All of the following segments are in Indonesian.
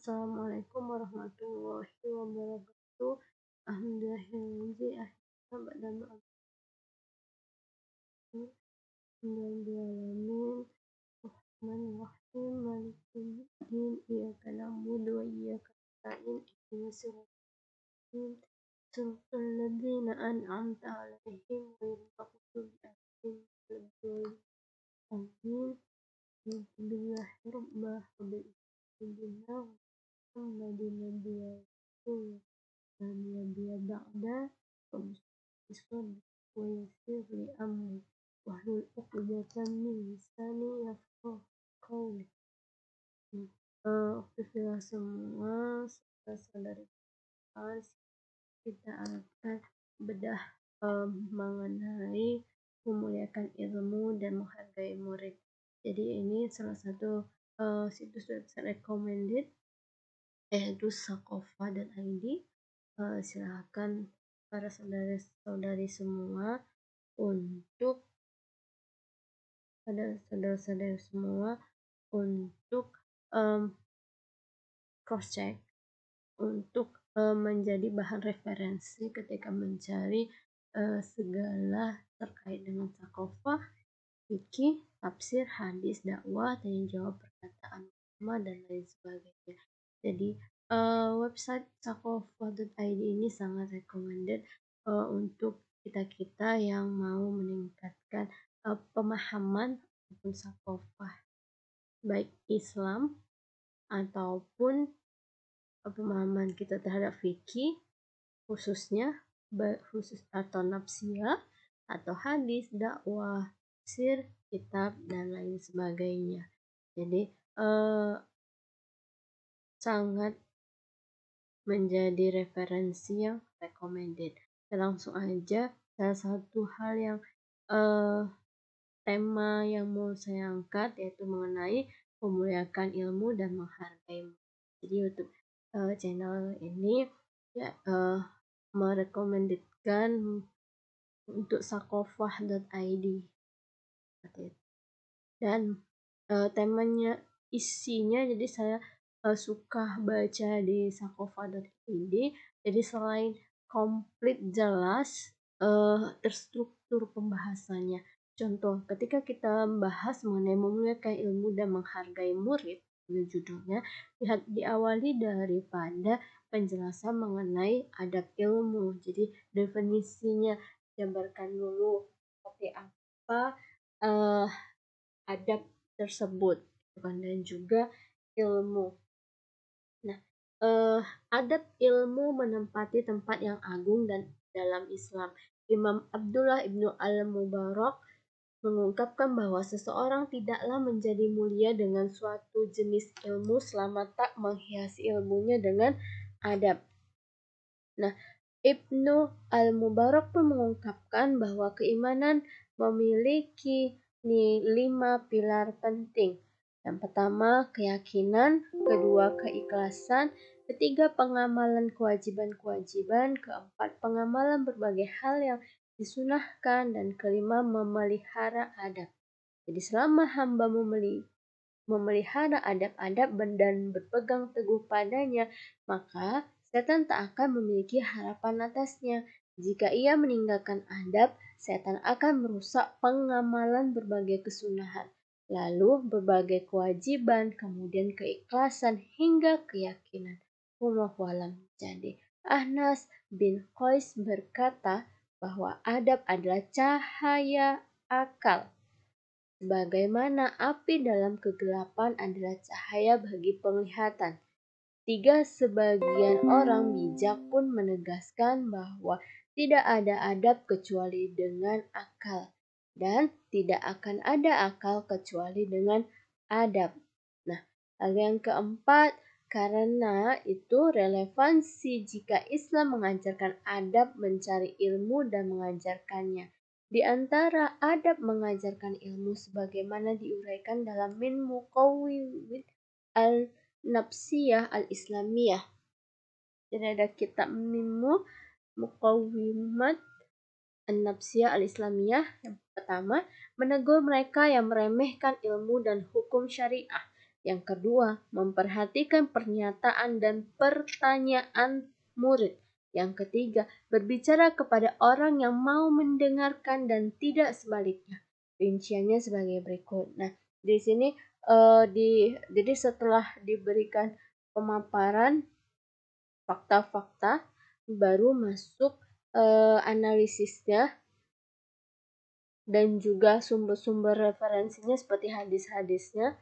Assalamualaikum warahmatullahi wabarakatuh. Alhamdulillahirobbilalamin. Akhirnya ba'da ma'amil Rahmanir-Rahim Maliki yaumiddin. Iyyaka na'budu wa iyyaka nasta'in. Ihdinas siratal siratal ladzina an'amta 'alaihim ghairil maghdubi 'alaihim waladdallin. Amin. Billahi rabbah Rabbina Muhammadin nabiyya rasul nabiyya ba'da Islam wa yassir li amri wahlul 'uqdatam min lisani yafqahu qawli. Alhamdulillah semua saudara-saudari, kita akan bedah mengenai memuliakan ilmu dan menghargai murid. Jadi ini salah satu situs website recommended yaitu sakofa.id. Silakan para saudara-saudari semua untuk cross check untuk menjadi bahan referensi ketika mencari segala terkait dengan sakofah, fikih, tafsir, hadis, dakwah, tanya jawab, perkataan ulama dan lain sebagainya. Jadi website sakofa.id ini sangat recommended untuk kita yang mau meningkatkan pemahaman ataupun sakofah baik Islam ataupun pemahaman kita terhadap fikih khusus atau nafsiyah atau hadis, dakwah, tafsir, kitab dan lain sebagainya. Jadi sangat menjadi referensi yang recommended. Langsung aja salah satu hal yang tema yang mau saya angkat yaitu mengenai memuliakan ilmu dan menghargai. Jadi YouTube channel ini ya merekomendasikan untuk sakofa.id dan temanya isinya, jadi saya suka baca di sakofa.id. Jadi selain komplit jelas, terstruktur pembahasannya. Contoh, ketika kita membahas mengenai memuliakan ilmu dan menghargai murid, judulnya diawali daripada penjelasan mengenai adab ilmu. Jadi definisinya jabarkan dulu seperti apa adab tersebut dan juga ilmu. Nah, adab ilmu menempati tempat yang agung dan dalam Islam. Imam Abdullah ibnu al-Mubarak mengungkapkan bahwa seseorang tidaklah menjadi mulia dengan suatu jenis ilmu selama tak menghiasi ilmunya dengan adab. Nah, Ibnu al-Mubarak pun mengungkapkan bahwa keimanan memiliki 5 pilar penting. Yang pertama, keyakinan, kedua, keikhlasan, ketiga, pengamalan kewajiban-kewajiban, keempat, pengamalan berbagai hal yang disunahkan, dan kelima, memelihara adab. Jadi selama hamba memelihara adab-adab dan berpegang teguh padanya, maka setan tak akan memiliki harapan atasnya. Jika ia meninggalkan adab, setan akan merusak pengamalan berbagai kesunahan, lalu berbagai kewajiban, kemudian keikhlasan hingga keyakinan. Wallahu a'lam. Jadi Anas bin Qais berkata bahwa adab adalah cahaya akal. Sebagaimana api dalam kegelapan adalah cahaya bagi penglihatan. Sebagian orang bijak pun menegaskan bahwa tidak ada adab kecuali dengan akal, dan tidak akan ada akal kecuali dengan adab. Nah, hal yang keempat, karena itu relevansi jika Islam mengajarkan adab mencari ilmu dan mengajarkannya. Di antara adab mengajarkan ilmu sebagaimana diuraikan dalam Min Muqawwimid al-Nafsiyah al-Islamiyah. Jadi ada kitab Min Muqawwimat an-Nafsiyah al-Islamiyah. Yang pertama, menegur mereka yang meremehkan ilmu dan hukum syariah. Yang kedua, memperhatikan pernyataan dan pertanyaan murid. Yang ketiga, berbicara kepada orang yang mau mendengarkan dan tidak sebaliknya. Rinciannya sebagai berikut. Nah, di sini jadi setelah diberikan pemaparan fakta-fakta, baru masuk analisisnya dan juga sumber-sumber referensinya seperti hadis-hadisnya.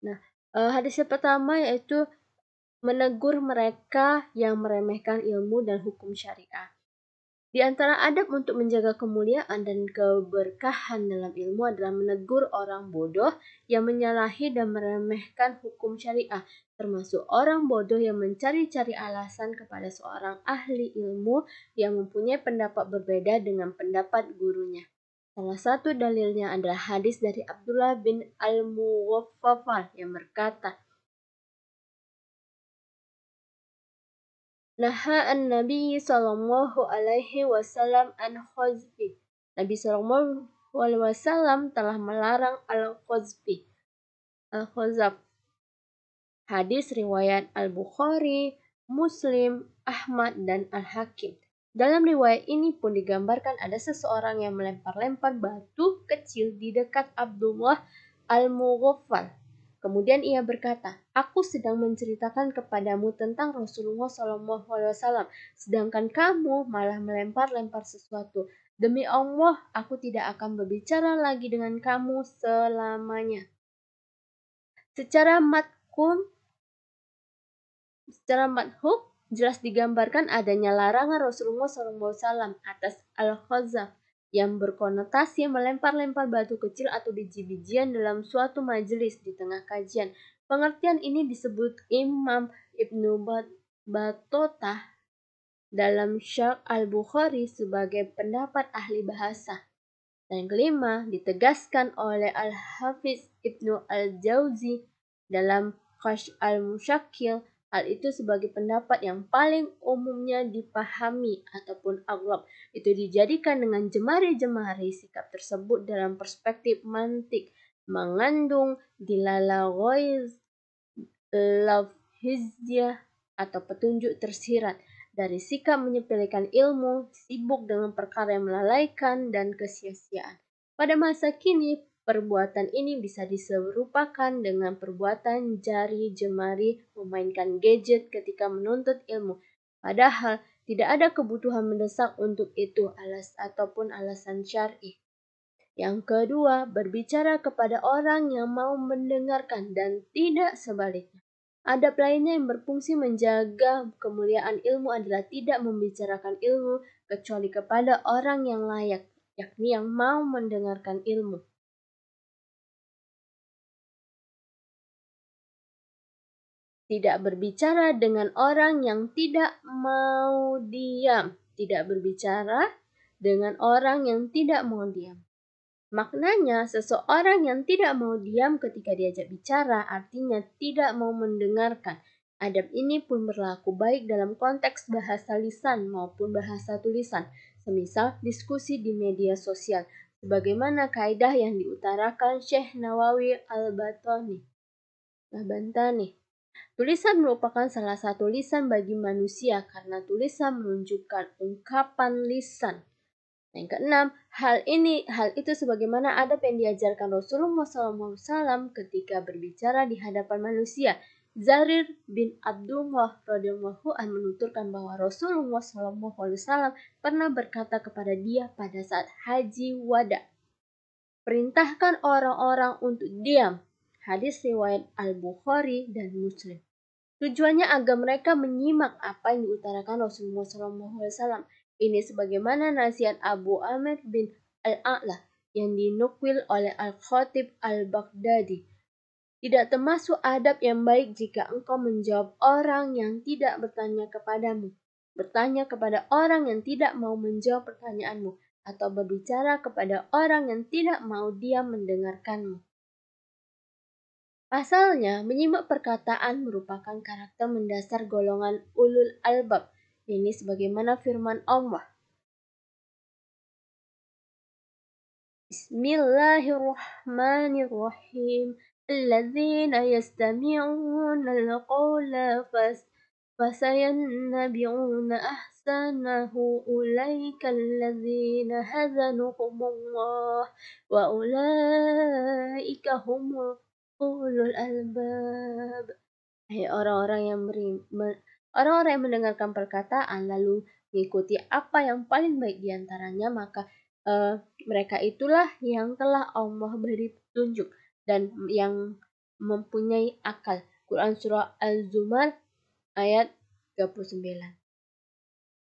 Nah, hadis yang pertama yaitu menegur mereka yang meremehkan ilmu dan hukum syariah. Di antara adab untuk menjaga kemuliaan dan keberkahan dalam ilmu adalah menegur orang bodoh yang menyalahi dan meremehkan hukum syariah, termasuk orang bodoh yang mencari-cari alasan kepada seorang ahli ilmu yang mempunyai pendapat berbeda dengan pendapat gurunya. Salah satu dalilnya adalah hadis dari Abdullah bin Al-Muwaffafal yang berkata, Naha an-Nabi sallallahu alaihi wasallam an khazfi. Nabi sallallahu alaihi wasallam telah melarang al-khazfi. Al-khazaf. Hadis riwayat Al-Bukhari, Muslim, Ahmad, dan Al-Hakim. Dalam riwayat ini pun digambarkan ada seseorang yang melempar-lempar batu kecil di dekat Abdullah Al-Mughaffal. Kemudian ia berkata, aku sedang menceritakan kepadamu tentang Rasulullah SAW, sedangkan kamu malah melempar-lempar sesuatu. Demi Allah, aku tidak akan berbicara lagi dengan kamu selamanya. Secara madhub, jelas digambarkan adanya larangan Rasulullah SAW atas al-khazaf yang berkonotasi melempar-lempar batu kecil atau biji-bijian dalam suatu majelis di tengah kajian. Pengertian ini disebut Imam Ibnu Battutah dalam Syarh Al-Bukhari sebagai pendapat ahli bahasa. Dan yang kelima, ditegaskan oleh Al-Hafiz Ibnu Al-Jauzi dalam Kashf Al-Musyakkil, hal itu sebagai pendapat yang paling umumnya dipahami ataupun aghlab. Itu dijadikan dengan jemari-jemari sikap tersebut dalam perspektif mantik mengandung dilala ghaiz lafhizyah atau petunjuk tersirat dari sikap menyepelekan ilmu, sibuk dengan perkara yang melalaikan dan kesia-siaan. Pada masa kini, perbuatan ini bisa diserupakan dengan perbuatan jari jemari memainkan gadget ketika menuntut ilmu. Padahal tidak ada kebutuhan mendesak untuk itu ataupun alasan syar'i. Yang kedua, berbicara kepada orang yang mau mendengarkan dan tidak sebaliknya. Adab lainnya yang berfungsi menjaga kemuliaan ilmu adalah tidak membicarakan ilmu kecuali kepada orang yang layak, yakni yang mau mendengarkan ilmu. Tidak berbicara dengan orang yang tidak mau diam. Tidak berbicara dengan orang yang tidak mau diam. Maknanya, seseorang yang tidak mau diam ketika diajak bicara artinya tidak mau mendengarkan. Adab ini pun berlaku baik dalam konteks bahasa lisan maupun bahasa tulisan, semisal diskusi di media sosial, sebagaimana kaidah yang diutarakan Syekh Nawawi Al-Bantani. Tulisan merupakan salah satu lisan bagi manusia karena tulisan menunjukkan ungkapan lisan. Yang keenam, hal itu sebagaimana adab yang diajarkan Rasulullah SAW ketika berbicara di hadapan manusia. Zarir bin Abdullah radhiyallahu anhu menuturkan bahwa Rasulullah SAW pernah berkata kepada dia pada saat haji wada, perintahkan orang-orang untuk diam. Hadis riwayat Al-Bukhari dan Muslim. Tujuannya agar mereka menyimak apa yang diutarakan Rasulullah SAW. Ini sebagaimana nasihat Abu Amr bin Al-A'la yang dinukil oleh Al-Khatib Al-Baghdadi. Tidak termasuk adab yang baik jika engkau menjawab orang yang tidak bertanya kepadamu, bertanya kepada orang yang tidak mau menjawab pertanyaanmu, atau berbicara kepada orang yang tidak mau diam mendengarkanmu. Pasalnya, menyimak perkataan merupakan karakter mendasar golongan ulul albab. Ini sebagaimana firman Allah. Bismillahirrahmanirrahim. الذين يستمعون القول فسينبئون أحسنه أولئك الذين هداهم الله وأولئك هم أولو الألباب. Hai orang-orang yang mendengarkan perkataan lalu mengikuti apa yang paling baik di antaranya, maka mereka itulah yang telah Allah beri petunjuk dan yang mempunyai akal. Quran Surah Al-Zumar ayat 39.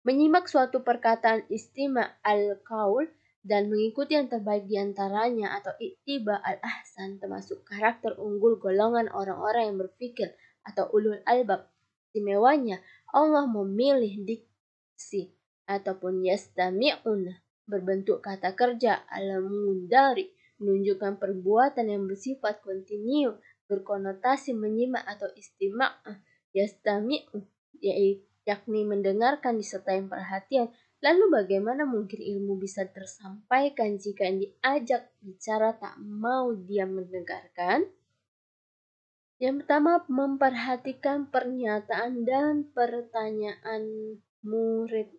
Menyimak suatu perkataan istima' al-qaul dan mengikuti yang terbaik di antaranya atau ittiba al-ahsan termasuk karakter unggul golongan orang-orang yang berpikir atau ulul albab. Istimewanya, Allah memilih diksi ataupun yastami'una berbentuk kata kerja al-mundari menunjukkan perbuatan yang bersifat kontinu berkonotasi menyimak atau istima' yastami'u yakni mendengarkan disertai perhatian. Lalu bagaimana mungkin ilmu bisa tersampaikan jika yang diajak bicara tak mau dia mendengarkan? Yang pertama, memperhatikan pernyataan dan pertanyaan murid.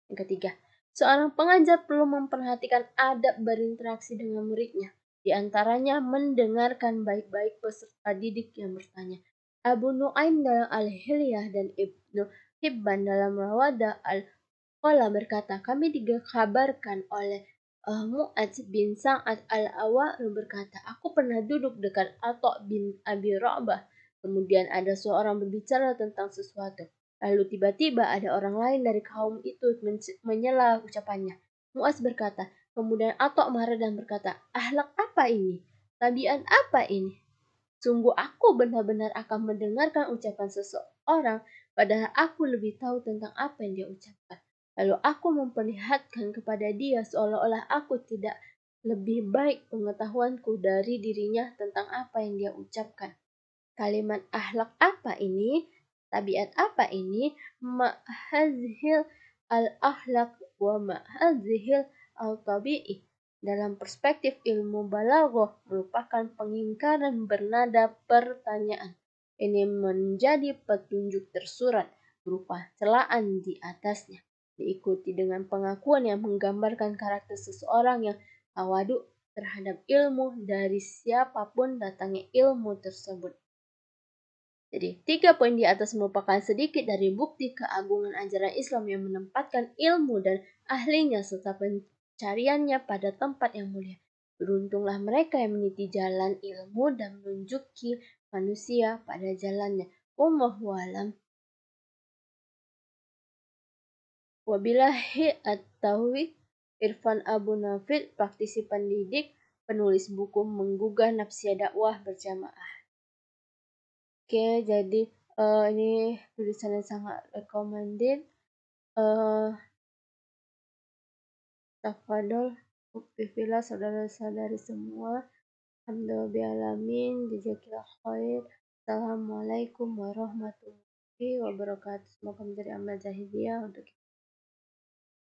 Yang ketiga, seorang pengajar perlu memperhatikan adab berinteraksi dengan muridnya. Di antaranya mendengarkan baik-baik peserta didik yang bertanya. Abu Nuaim dalam Al-Hilyah dan Ibnu Hibban dalam Rawadah Al-Qala berkata, kami dikabarkan oleh Mu'adz bin Sa'ad al-Awwal berkata, aku pernah duduk dekat Atha bin Abi Rabah. Kemudian ada seorang berbicara tentang sesuatu. Lalu tiba-tiba ada orang lain dari kaum itu menyela ucapannya. Mu'adz berkata, kemudian Atha marah dan berkata, akhlak apa ini? Tabiat apa ini? Sungguh aku benar-benar akan mendengarkan ucapan seseorang, padahal aku lebih tahu tentang apa yang dia ucapkan. Lalu aku memperlihatkan kepada dia seolah-olah aku tidak lebih baik pengetahuanku dari dirinya tentang apa yang dia ucapkan. Kalimat akhlak apa ini? Tabiat apa ini? Ma'hazhil al-akhlak wa ma'hazhil al-tabi'i. Dalam perspektif ilmu balaghah merupakan pengingkaran bernada pertanyaan. Ini menjadi petunjuk tersurat berupa celaan di atasnya. Diikuti dengan pengakuan yang menggambarkan karakter seseorang yang tawadu terhadap ilmu dari siapapun datangnya ilmu tersebut. Jadi, 3 poin di atas merupakan sedikit dari bukti keagungan ajaran Islam yang menempatkan ilmu dan ahlinya serta pencariannya pada tempat yang mulia. Beruntunglah mereka yang meniti jalan ilmu dan menunjuki manusia pada jalannya. Wallahu a'lam. Wabillahi at-taufiq. Irfan Abu Nafid, praktisi pendidik, penulis buku Menggugah Nafsia Dakwah Berjamaah. Oke, jadi ini tulisan yang sangat recommended. Tafadol, uktifillah saudara-saudari semua. Alhamdulillahirrahmanirrahim. Jazakillah khair. Assalamualaikum warahmatullahi wabarakatuh. Semoga menjadi amal jahiliyah untuk kita.